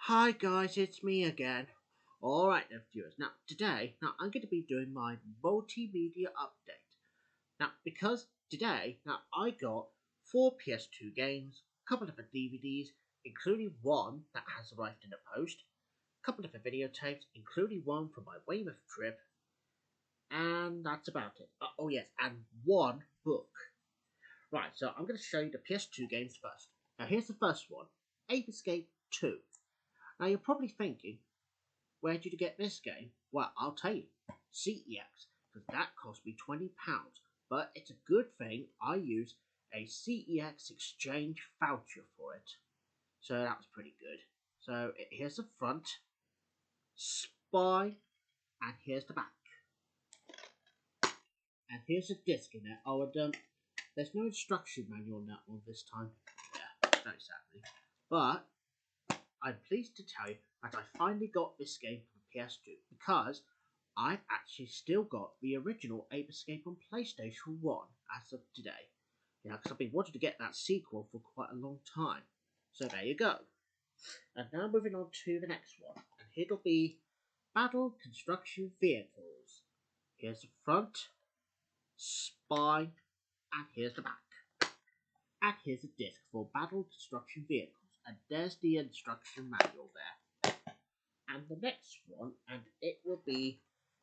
Hi guys, it's me again. Alright then viewers, today I'm going to be doing my multimedia update. Because today, I got 4 PS2 games, a couple of DVDs, including one that has arrived in the post, a couple of videotapes, including one from my Weymouth trip, and that's about it. Oh yes, and one book. Right, so I'm going to show you the PS2 games first. Now here's the first one, Ape Escape 2. Now you're probably thinking, where did you get this game? Well, I'll tell you, CEX, because that cost me £20. But it's a good thing I used a CEX exchange voucher for it. So that was pretty good. So here's the front, spy, and here's the back. And here's the disc in it. Oh, and there's no instruction manual on that one this time. Yeah, very sadly. But I'm pleased to tell you that I finally got this game from PS2 because I've actually still got the original Ape Escape on PlayStation 1 as of today. Yeah, because I've been wanting to get that sequel for quite a long time. So there you go. And now moving on to the next one. And it'll be Battle Construction Vehicles. Here's the front, spy, and here's the back. And here's the disc for Battle Construction Vehicles. And there's the instruction manual there. And the next one, and it will be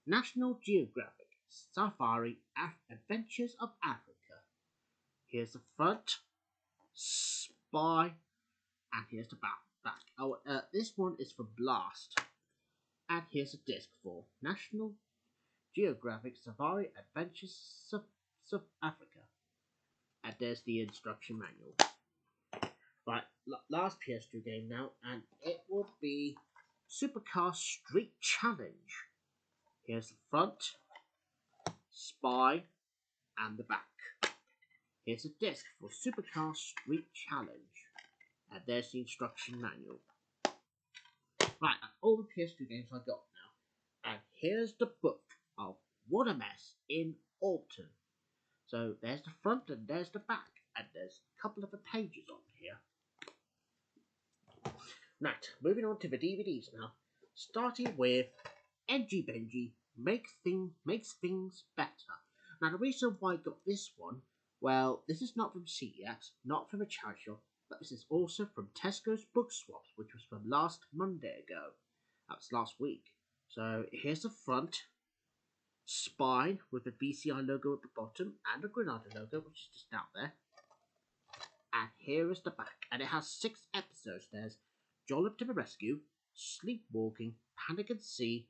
National Geographic Safari Adventures of Africa. Here's the front, spy, and here's the back. Oh, this one is for Blast. And here's a disc for National Geographic Safari Adventures of Africa. And there's the instruction manual. Right, last PS2 game now, and it will be Supercar Street Challenge. Here's the front, spy, and the back. Here's a disc for Supercar Street Challenge. And there's the instruction manual. Right, that's all the PS2 games I got now. And here's the book of What a Mess in Alton. So there's the front and there's the back. And there's a couple of the pages on here. Right, moving on to the DVDs now. Starting with Engie Benji makes things better. Now the reason why I got this one, well, this is not from CEX, not from a charity shop, but this is also from Tesco's Book Swaps, which was from last Monday ago. That was last week. So here's the front, spine with the BCI logo at the bottom and the Granada logo, which is just out there. And here is the back, and it has 6 episodes. There's Jollop to the Rescue, Sleepwalking, Panic at Sea,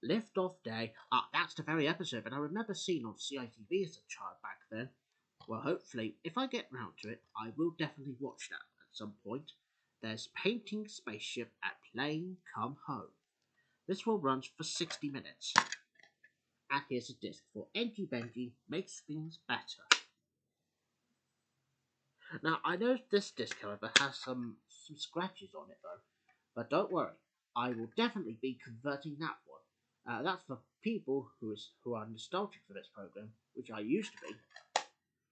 Lift Off Day. That's the very episode that I remember seeing on CITV as a child back then. Well, hopefully, if I get round to it, I will definitely watch that at some point. There's Painting Spaceship at Plane Come Home. This will run for 60 minutes. And here's a disc for Engie Benji Makes Things Better. Now, I know this disc, however, has some scratches on it, though. But don't worry, I will definitely be converting that one. That's for people who are nostalgic for this program, which I used to be.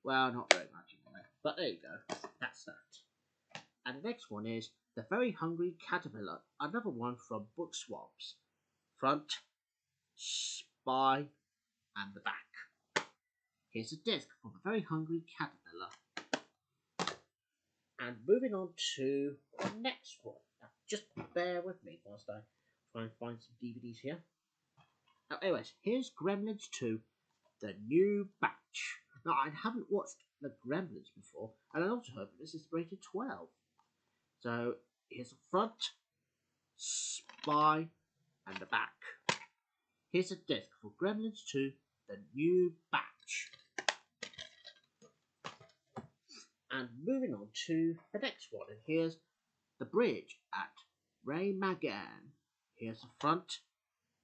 Well, not very much anyway. But there you go. That's that. And the next one is The Very Hungry Caterpillar, another one from Book Swaps. Front, spy, and the back. Here's a disc for The Very Hungry Caterpillar. And moving on to the next one. Now, just bear with me whilst I try and find some DVDs here. Now, anyways, here's Gremlins 2, The New Batch. Now, I haven't watched the Gremlins before, and I also heard that this is rated 12. So, here's the front, spy, and the back. Here's a disc for Gremlins 2, The New Batch. And moving on to the next one, and here's The Bridge at Remagen. Here's the front,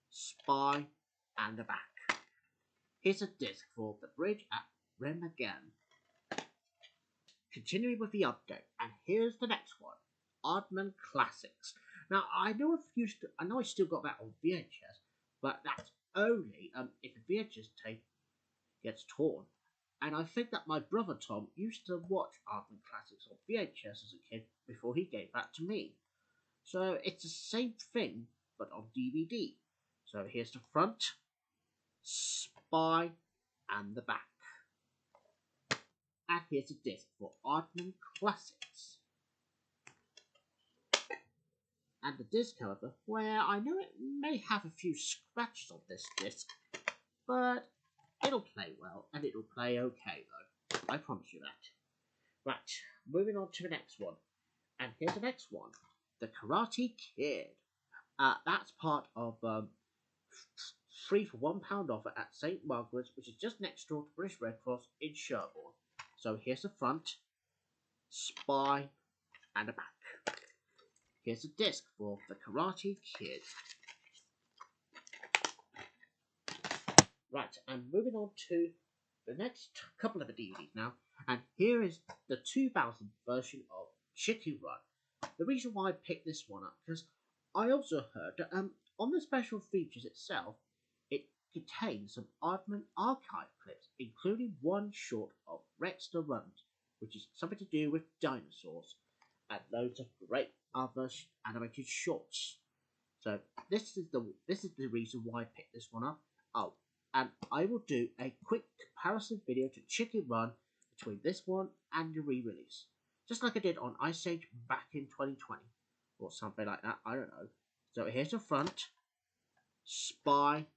spy, and the back. Here's a disc for The Bridge at Remagen. Continuing with the update, and here's the next one, Oddman Classics. Now I know I still got that on VHS, but that's only if the VHS tape gets torn. And I think that my brother Tom used to watch Oddman Classics on VHS as a kid before he gave that to me. So it's the same thing, but on DVD. So here's the front, spine, and the back. And here's a disc for Aardman Classics. And the disc, however, where I know it may have a few scratches on this disc, but it'll play well, and it'll play okay though. I promise you that. Right, moving on to the next one. And here's the next one. The Karate Kid. That's part of 3 for £1 offer at St. Margaret's, which is just next door to British Red Cross in Sherborne. So here's the front, spine, and the back. Here's a disc for the Karate Kid. Right, and moving on to the next couple of the DVDs now. And here is the 2000 version of Chicken Run. The reason why I picked this one up, because I also heard that on the special features itself, it contains some Aardman archive clips, including one short of Rex the Runt, which is something to do with dinosaurs, and loads of great other animated shorts. So this is the reason why I picked this one up. Oh, and I will do a quick comparison video to Chicken Run between this one and the re-release, just like I did on Ice Age back in 2020 or something like that. I don't know. So here's the front, spine,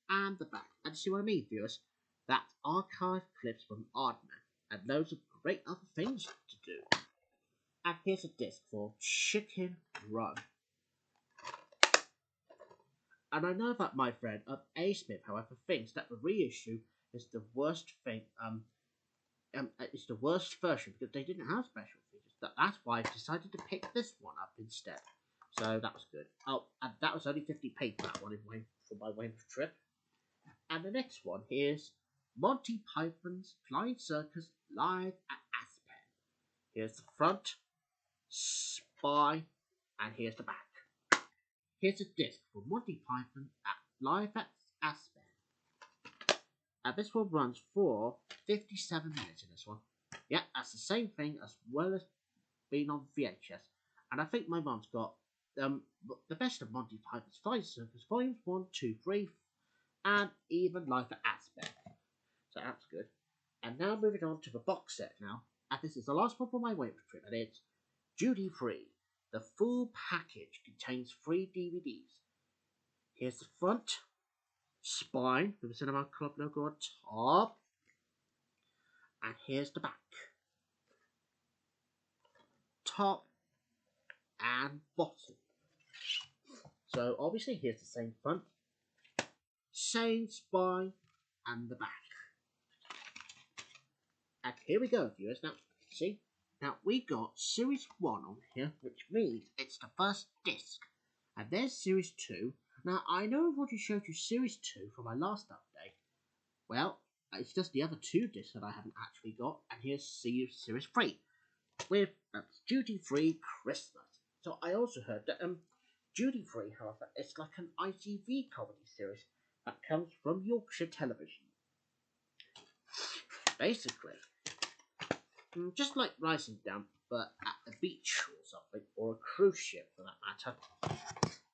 and the back. And see what I mean, viewers? That's archive clips from Aardman and loads of great other things to do. And here's a disc for Chicken Run. And I know that my friend A. Smith, however, thinks that the reissue is the worst thing. It's the worst version because they didn't have special features. That's why I decided to pick this one up instead. So that was good. Oh, and that was only 50p for that one for my Weymouth trip. And the next one is Monty Python's Flying Circus live at Aspen. Here's the front, spine, and here's the back. Here's a disc for Monty Python live at Aspen. And this one runs for 57 minutes in this one. Yeah, that's the same thing as well as being on VHS. And I think my mum's got the best of Monty Python's Flying Circus Volumes 1, 2, 3, and even Live at Aspen. So that's good. And now moving on to the box set now. And this is the last one for my Weymouth trip, and it's duty free. The full package contains 3 DVDs. Here's the front, spine with the Cinema Club logo on top, and here's the back, top and bottom. So obviously here's the same front, same spine, and the back. And here we go, viewers. Now, see? Now, we got Series 1 on here, which means it's the first disc. And there's Series 2. Now, I know I've already showed you Series 2 for my last update. Well, it's just the other 2 discs that I haven't actually got. And here's Series 3 with Duty Free Christmas. So I also heard that Duty Free, however, is like an ITV comedy series that comes from Yorkshire Television. Basically, just like Rising Down, but at the beach or something, or a cruise ship for that matter.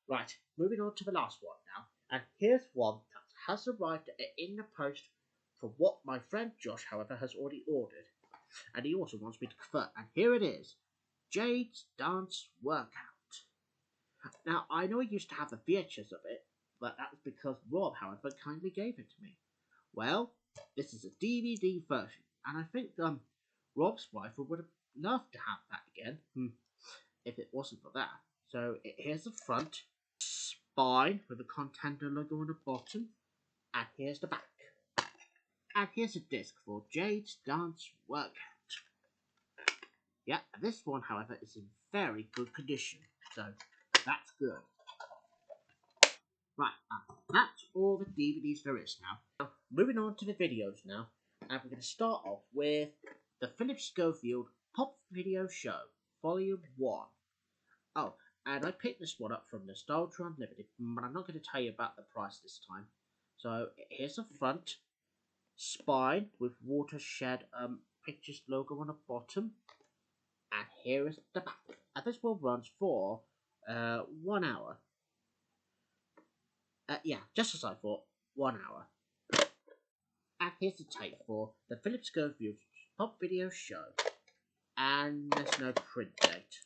Right, moving on to the last one now, and here's one that has arrived in the post for what my friend Josh, however, has already ordered, and he also wants me to convert, and here it is, Jade's Dance Workout. Now, I know I used to have a VHS of it, but that was because Rob, however, kindly gave it to me. Well, this is a DVD version, and I think Rob's wife would have loved to have that again, if it wasn't for that. So here's the front, spine with the Contender logo on the bottom, and here's the back. And here's a disc for Jade's Dance Workout. Yeah, this one, however, is in very good condition, so that's good. Right, that's all the DVDs there is now. Moving on to the videos now, and we're going to start off with the Philip Schofield Pop Video Show, Volume 1. Oh, and I picked this one up from Nostalgia Unlimited, but I'm not going to tell you about the price this time. So here's the front, spine with Watershed Pictures logo on the bottom, and here is the back. And this one runs for 1 hour. Yeah, just as I thought, 1 hour. And here's the tape for the Philips Schofield Pop Video Show. And there's no print date.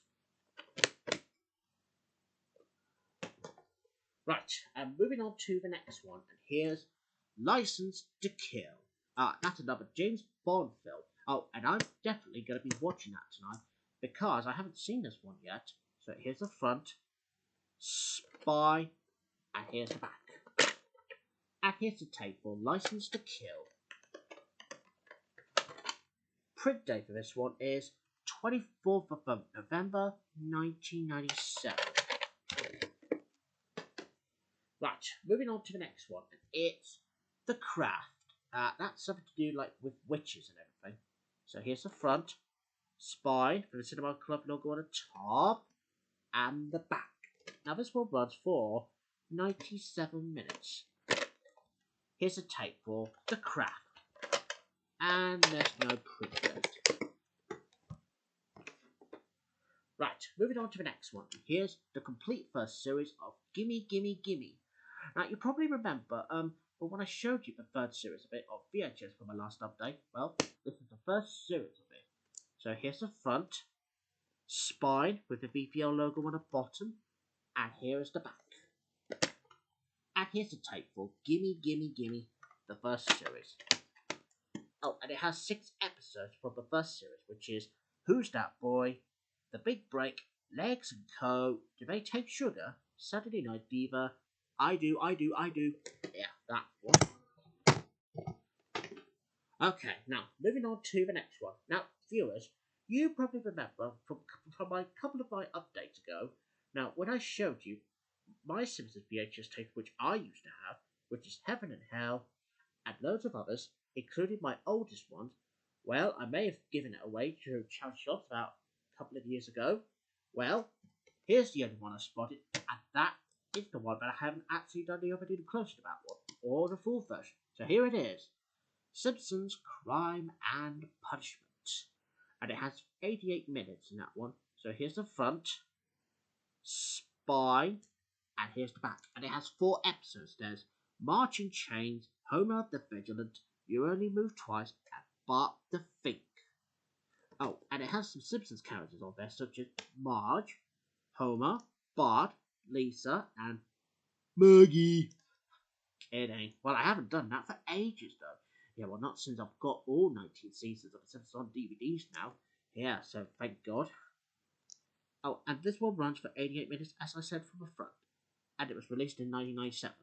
Right, and moving on to the next one. And here's License to Kill. That's another James Bond film. Oh, and I'm definitely going to be watching that tonight because I haven't seen this one yet. So here's the front, Spy, and here's the back. And here's the tape for License to Kill. Print date for this one is 24th of November 1997. Right, moving on to the next one. It's The Craft. That's something to do like with witches and everything. So here's the front, Spy for the Cinema Club logo on the top, and the back. Now this one runs for 97 minutes. Here's a tape for The Craft. And there's no print date. Right, moving on to the next one. Here's the complete first series of Gimme Gimme Gimme. Now you probably remember, but when I showed you the third series of it of VHS for my last update, well, this is the first series of it. So here's the front, spine with the VPL logo on the bottom, and here is the back. And here's the tape for Gimme Gimme Gimme, the first series. Oh, and it has 6 episodes from the first series, which is Who's That Boy, The Big Break, Legs and Co, Do They Take Sugar, Saturday Night Diva, I Do. Yeah, that one. Okay, now moving on to the next one. Now, viewers, you probably remember from my couple of my updates ago. Now, when I showed you my Simpsons VHS tape, which I used to have, which is Heaven and Hell, and loads of others, including my oldest ones. Well, I may have given it away to charity shops about a couple of years ago. Well, here's the only one I spotted, and that is the one that I haven't actually done the other close about one, or the full version. So here it is, Simpsons Crime and Punishment, and it has 88 minutes in that one. So here's the front, Spy, and here's the back, and it has 4 episodes. There's March in Chains, Homer the Vigilant, You Only Move Twice, and Bart the Fink. Oh, and it has some Simpsons characters on there, such as Marge, Homer, Bart, Lisa, and Maggie. Kidding. Well, I haven't done that for ages, though. Yeah, well, not since I've got all 19 seasons of the Simpsons on DVDs now. Yeah, so thank God. Oh, and this one runs for 88 minutes, as I said, from the front. And it was released in 1997.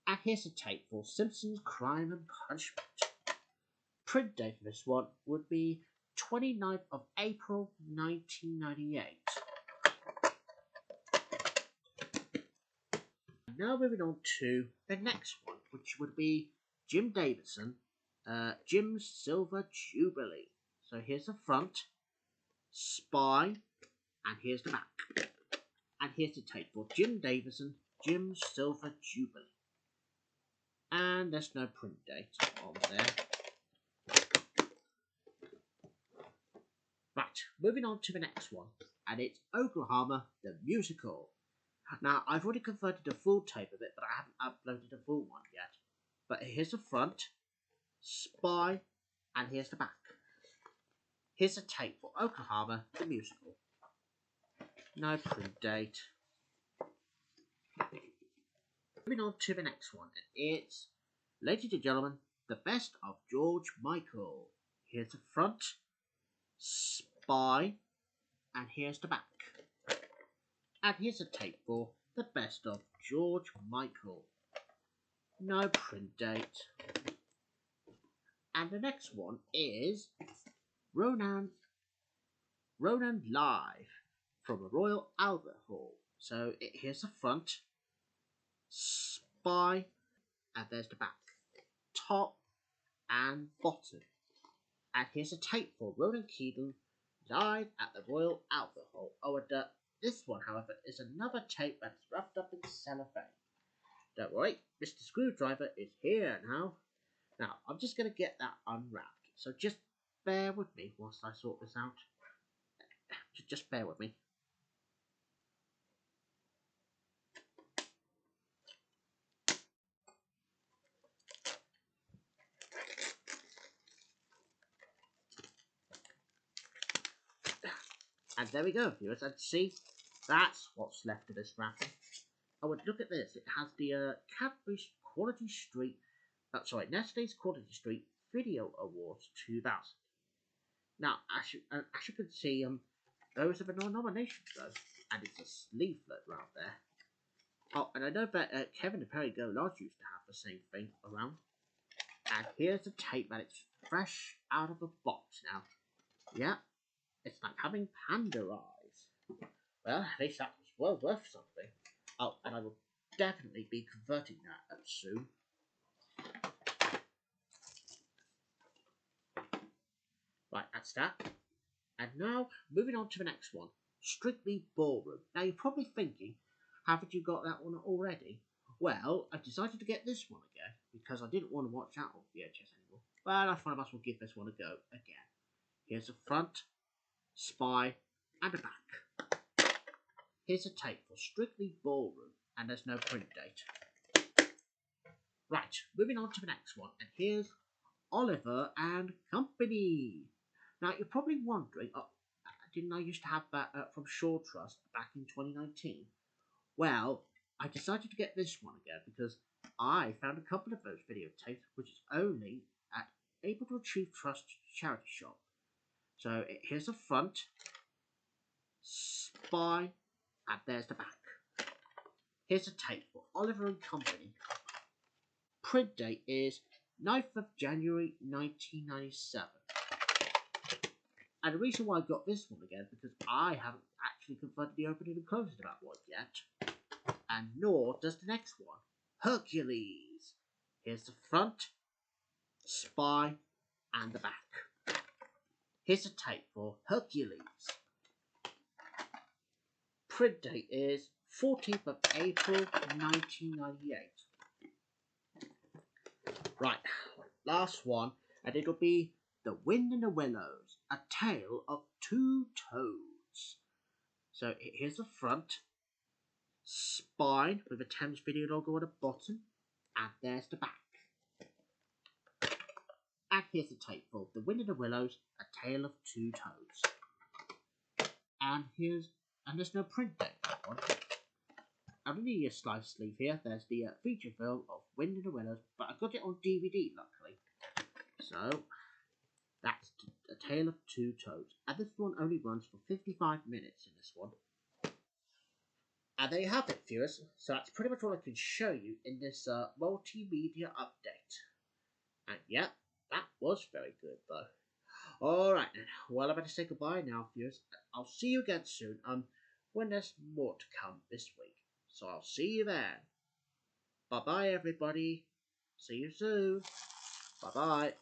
And here's a tape for Simpsons Crime and Punishment. Print date for this one would be 29th of April 1998. And now moving on to the next one, which would be Jim Davidson, Jim's Silver Jubilee. So here's the front, Spy, and here's the back. And here's the tape for Jim Davidson, Jim's Silver Jubilee. And there's no print date on there. Right, moving on to the next one, and it's Oklahoma the Musical. Now, I've already converted the full tape of it, but I haven't uploaded the full one yet. But here's the front, Spy, and here's the back. Here's a tape for Oklahoma the Musical. No print date. Moving on to the next one, and it's, ladies and gentlemen, the best of George Michael. Here's the front, Spy, and here's the back. And here's a tape for the best of George Michael. No print date. And the next one is Ronan Live from the Royal Albert Hall. So here's the front, Spy, and there's the back, top and bottom. And here's a tape for Ronan Keating live at the Royal Albert Hall. Oh, and this one, however, is another tape that's wrapped up in cellophane. Don't worry, Mr. Screwdriver is here now. Now, I'm just going to get that unwrapped. So just bear with me whilst I sort this out. Just bear with me. And there we go, viewers. And see, that's what's left of this raffle. I would look at this. It has the Cadbury's Quality Street, Nestle's Quality Street Video Awards 2000. Now, as you can see, those are the nominations though, and it's a leaflet around there. Oh, and I know that Kevin and Perry Go Large used to have the same thing around. And here's the tape, and it's fresh out of the box now. Yeah, it's like having panda eyes. Well, at least that was well worth something. Oh, and I will definitely be converting that soon. Right, that's that. And now, moving on to the next one. Strictly Ballroom. Now, you're probably thinking, haven't you got that one already? Well, I've decided to get this one again, because I didn't want to watch out on VHS anymore. Well, I thought I must well give this one a go again. Here's the front, spy, and a back. Here's a tape for Strictly Ballroom, and there's no print date. Right, moving on to the next one, and here's Oliver and Company. Now, you're probably wondering, didn't I used to have that from Shaw Trust back in 2019? Well, I decided to get this one again because I found a couple of those videotapes which is only at Able to Achieve Trust charity shop. So here's the front, spine, and there's the back. Here's a tape for Oliver and Company. Print date is 9th of January 1997. And the reason why I got this one again because I haven't actually converted the opening and closing of that one yet. And nor does the next one, Hercules. Here's the front, spy, and the back. Here's a tape for Hercules. Print date is 14th of April 1998. Right, last one, and it'll be The Wind in the Willows, A Tale of Two Toads. So here's the front, spine with a Thames Video logo at the bottom, and there's the back. And here's the tape for The Wind in the Willows, A Tale of Two Toads. And there's no print date for that one. And in the slice sleeve here, there's the feature film of Wind in the Willows, but I got it on DVD luckily. So that's A Tale of Two Toads, and this one only runs for 55 minutes in this one. And there you have it, viewers. So that's pretty much all I can show you in this multimedia update. And yeah, that was very good though. Alright then, well I better say goodbye now, viewers. I'll see you again soon, when there's more to come this week. So I'll see you then. Bye bye everybody. See you soon. Bye bye.